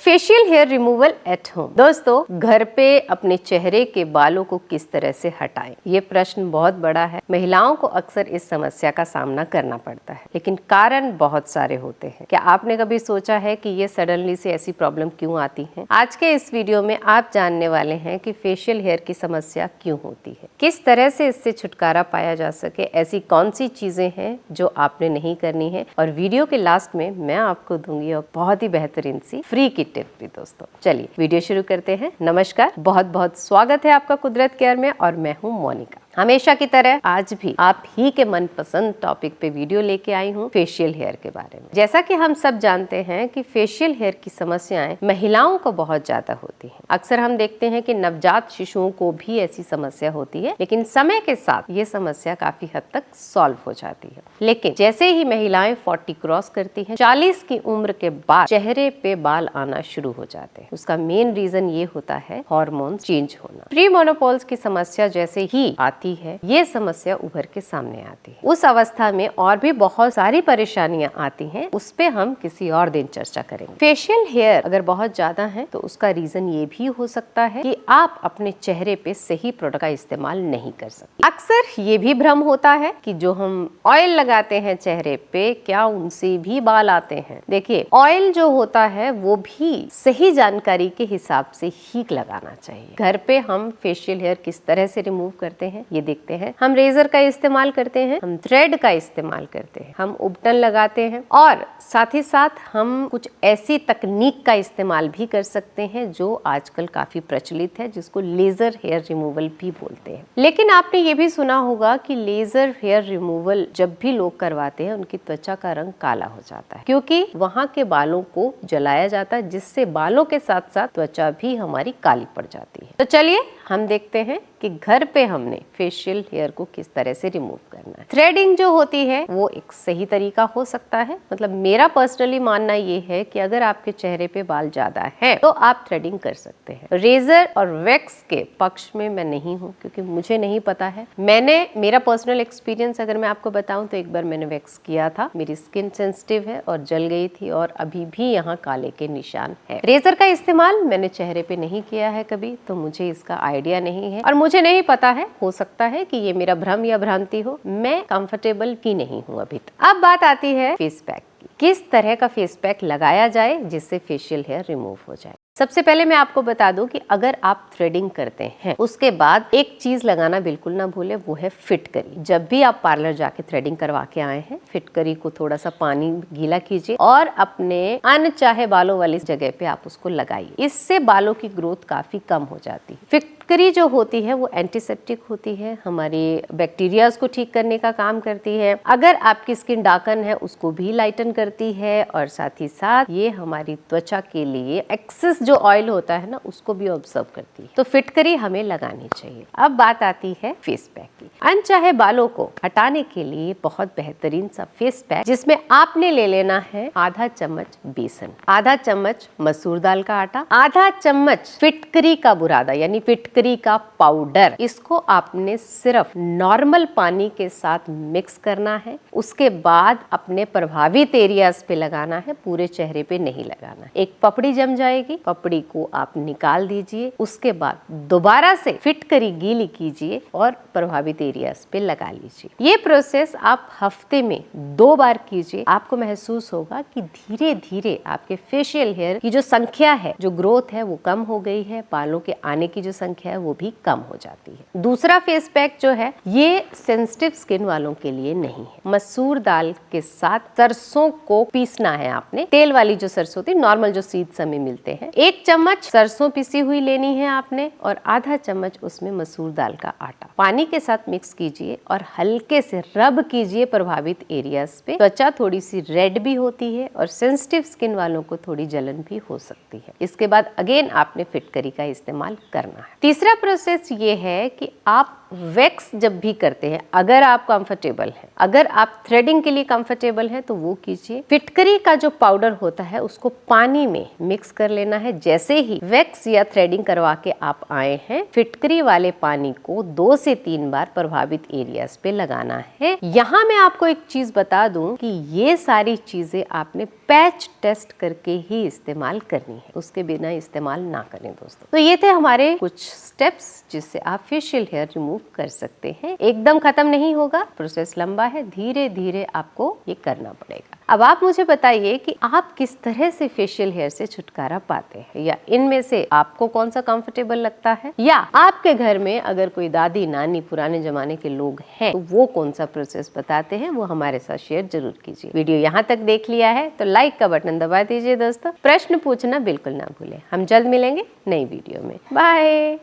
Facial hair removal at home. दोस्तों, घर पे अपने चेहरे के बालों को किस तरह से हटाएं, ये प्रश्न बहुत बड़ा है। महिलाओं को अक्सर इस समस्या का सामना करना पड़ता है, लेकिन कारण बहुत सारे होते हैं। क्या आपने कभी सोचा है कि ये सडनली से ऐसी प्रॉब्लम क्यों आती है? आज के इस वीडियो में आप जानने वाले हैं कि फेशियल हेयर की समस्या क्यों होती है, किस तरह से इससे छुटकारा पाया जा सके, ऐसी कौन सी चीजें हैं जो आपने नहीं करनी है, और वीडियो के लास्ट में मैं आपको दूंगी और बहुत ही बेहतरीन सी फ्री किट टिप भी। दोस्तों चलिए वीडियो शुरू करते हैं। नमस्कार, बहुत बहुत स्वागत है आपका कुदरत केयर में, और मैं हूँ मोनिका। हमेशा की तरह आज भी आप ही के मनपसंद टॉपिक पे वीडियो लेके आई हूँ, फेशियल हेयर के बारे में। जैसा कि हम सब जानते हैं कि फेशियल हेयर की समस्याएं महिलाओं को बहुत ज्यादा होती हैं। अक्सर हम देखते हैं कि नवजात शिशुओं को भी ऐसी समस्या होती है, लेकिन समय के साथ ये समस्या काफी हद तक सॉल्व हो जाती है। लेकिन जैसे ही महिलाएं 40 क्रॉस करती हैं, 40 की उम्र के बाद चेहरे पे बाल आना शुरू हो जाते हैं। उसका मेन रीजन ये होता है हार्मोन चेंज होना। प्री मेनोपॉज की समस्या जैसे ही आती है, ये समस्या उभर के सामने आती है। उस अवस्था में और भी बहुत सारी परेशानियां आती हैं, उस पे हम किसी और दिन चर्चा करेंगे। फेशियल हेयर अगर बहुत ज्यादा है तो उसका रीजन ये भी हो सकता है कि आप अपने चेहरे पे सही प्रोडक्ट का इस्तेमाल नहीं कर सकते। अक्सर ये भी भ्रम होता है कि जो हम ऑयल लगाते हैं चेहरे पे, क्या उनसे भी बाल आते हैं? देखिए, ऑयल जो होता है वो भी सही जानकारी के हिसाब से ही लगाना चाहिए। घर पे हम फेशियल हेयर किस तरह से रिमूव करते हैं ये देखते हैं। हम रेजर का इस्तेमाल करते हैं, हम थ्रेड का इस्तेमाल करते हैं, हम उपटन लगाते हैं, और साथ ही साथ हम कुछ ऐसी तकनीक का इस्तेमाल भी कर सकते हैं जो आजकल काफी प्रचलित है, जिसको लेजर हेयर रिमूवल भी बोलते हैं। लेकिन आपने ये भी सुना होगा कि लेजर हेयर रिमूवल जब भी लोग करवाते हैं, उनकी त्वचा का रंग काला हो जाता है, क्योंकि वहाँ के बालों को जलाया जाता है, जिससे बालों के साथ साथ त्वचा भी हमारी काली पड़ जाती है। तो चलिए हम देखते हैं कि घर पे हमने फेशियल हेयर को किस तरह से रिमूव करना है। थ्रेडिंग जो होती है वो एक सही तरीका हो सकता है। मतलब मेरा पर्सनली मानना ये है कि अगर आपके चेहरे पे बाल ज्यादा है तो आप थ्रेडिंग कर सकते हैं। रेजर और वैक्स के पक्ष में मैं नहीं हूँ, क्योंकि मुझे नहीं पता है। मेरा पर्सनल एक्सपीरियंस अगर मैं आपको बताऊं तो एक बार मैंने वैक्स किया था, मेरी स्किन सेंसिटिव है और जल गई थी, और अभी भी यहाँ काले के निशान है। रेजर का इस्तेमाल मैंने चेहरे पे नहीं किया है कभी, तो मुझे इसका आइडिया नहीं है और मुझे नहीं पता है, हो सकता है कि ये मेरा भ्रम या भ्रांति हो। मैं कंफर्टेबल भी नहीं हूँ अभी तक। अब बात आती है फेस पैक की। किस तरह का फेस पैक लगाया जाए जिससे फेशियल हेयर रिमूव हो जाए? सबसे पहले मैं आपको बता दूं कि अगर आप थ्रेडिंग करते हैं, उसके बाद एक चीज लगाना बिल्कुल ना भूले, वो है फिटकरी। जब भी आप पार्लर जाके थ्रेडिंग करवा के आए हैं, फिटकरी को थोड़ा सा पानी गीला कीजिए और अपने अनचाहे बालों वाली जगह पे आप उसको लगाइए। इससे बालों की ग्रोथ काफी कम हो जाती है। फिटकरी जो होती है वो एंटीसेप्टिक होती है, हमारी बैक्टीरियाज को ठीक करने का काम करती है। अगर आपकी स्किन डार्कन है उसको भी लाइटन करती है, और साथ ही साथ ये हमारी त्वचा के लिए एक्सेस जो ऑयल होता है ना, उसको भी ऑब्जर्व करती है। तो फिटकरी हमें लगानी चाहिए। अब बात आती है फेस पैक की। अनचाहे बालों को हटाने के लिए बहुत बेहतरीन सा फेस पैक, जिसमें आपने ले लेना है आधा चम्मच बेसन, आधा चम्मच मसूर दाल का आटा, आधा चम्मच फिटकरी का बुरादा यानी फिटकरी का पाउडर। इसको आपने सिर्फ नॉर्मल पानी के साथ मिक्स करना है। उसके बाद अपने प्रभावित एरियाज पे लगाना है, पूरे चेहरे पे नहीं लगाना। एक पपड़ी जम जाएगी, पपड़ी को आप निकाल दीजिए। उसके बाद दोबारा से फिटकरी गीली कीजिए और प्रभावित एरियाज पे लगा लीजिए। ये प्रोसेस आप हफ्ते में 2 बार कीजिए। आपको महसूस होगा कि धीरे धीरे आपके फेशियल हेयर की जो संख्या है, जो ग्रोथ है, वो कम हो गई है। बालों के आने की जो संख्या है वो भी कम हो जाती है। दूसरा फेस पैक जो है, ये सेंसिटिव स्किन वालों के लिए नहीं है। मसूर दाल के साथ सरसों को पीसना है आपने। तेल वाली जो सरसों होती है, नॉर्मल जो सीड्स हमें मिलते हैं, 1 चम्मच सरसों पिसी हुई लेनी है आपने, और आधा चम्मच उसमें मसूर दाल का आटा पानी के साथ मिक्स कीजिए और हल्के से रब कीजिए प्रभावित एरियाज पे। त्वचा थोड़ी सी रेड भी होती है और सेंसिटिव स्किन वालों को थोड़ी जलन भी हो सकती है। इसके बाद अगेन आपने फिटकरी का इस्तेमाल करना है। तीसरा प्रोसेस ये है कि आप वैक्स जब भी करते हैं, अगर आप कंफर्टेबल हैं, अगर आप थ्रेडिंग के लिए कंफर्टेबल हैं तो वो कीजिए। फिटकरी का जो पाउडर होता है उसको पानी में मिक्स कर लेना है। जैसे ही वैक्स या थ्रेडिंग करवा के आप आए हैं, फिटकरी वाले पानी को 2 से 3 बार प्रभावित एरियाज पे लगाना है। यहाँ मैं आपको एक चीज बता दूं कि ये सारी चीजें आपने पैच टेस्ट करके ही इस्तेमाल करनी है, उसके बिना इस्तेमाल ना करें दोस्तों। तो ये थे हमारे कुछ स्टेप्स जिससे आप फेशियल हेयर रिमूव कर सकते हैं। एकदम खत्म नहीं होगा, प्रोसेस लंबा है, धीरे धीरे आपको ये करना पड़ेगा। अब आप मुझे बताइए कि आप किस तरह से फेशियल हेयर से छुटकारा पाते हैं, या इनमें से आपको कौन सा कंफर्टेबल लगता है, या आपके घर में अगर कोई दादी नानी पुराने जमाने के लोग हैं तो वो कौन सा प्रोसेस बताते हैं, वो हमारे साथ शेयर जरूर कीजिए। वीडियो यहाँ तक देख लिया है तो लाइक का बटन दबा दीजिए दोस्तों। प्रश्न पूछना बिल्कुल ना भूलें। हम जल्द मिलेंगे नई वीडियो में। बाय।